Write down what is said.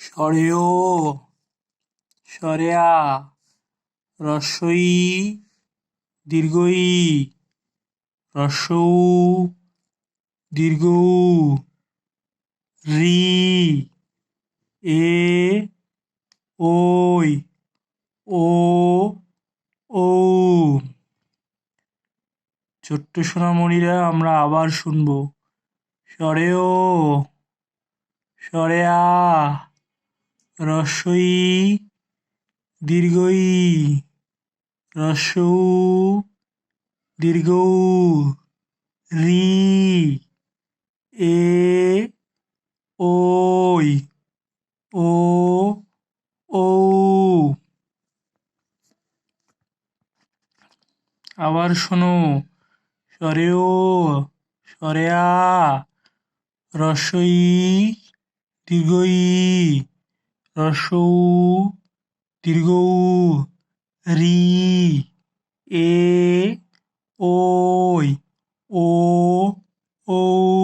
স্বরে ও, স্বরে আ, হ্রস্ব ই, দীর্ঘ ই, হ্রস্ব উ, দীর্ঘ উ, রি, এ, ওই, ও, ঔ। ছোট্ট সোনামণিরা আমরা আবার শুনবো। স্বরে ও, স্বরে আ, হ্রস্ব ই, দীর্ঘ ই, হ্রস্ব উ, দীর্ঘ উ, রি, এ, ওই, ও, ঔ। আবার শোনো। স্বরে ও, স্বরে আ, হ্রস্ব ই, দীর্ঘ ই, হ্রস্ব উ, দীর্ঘ উ, রি, এ, ওই, ও, ঔ।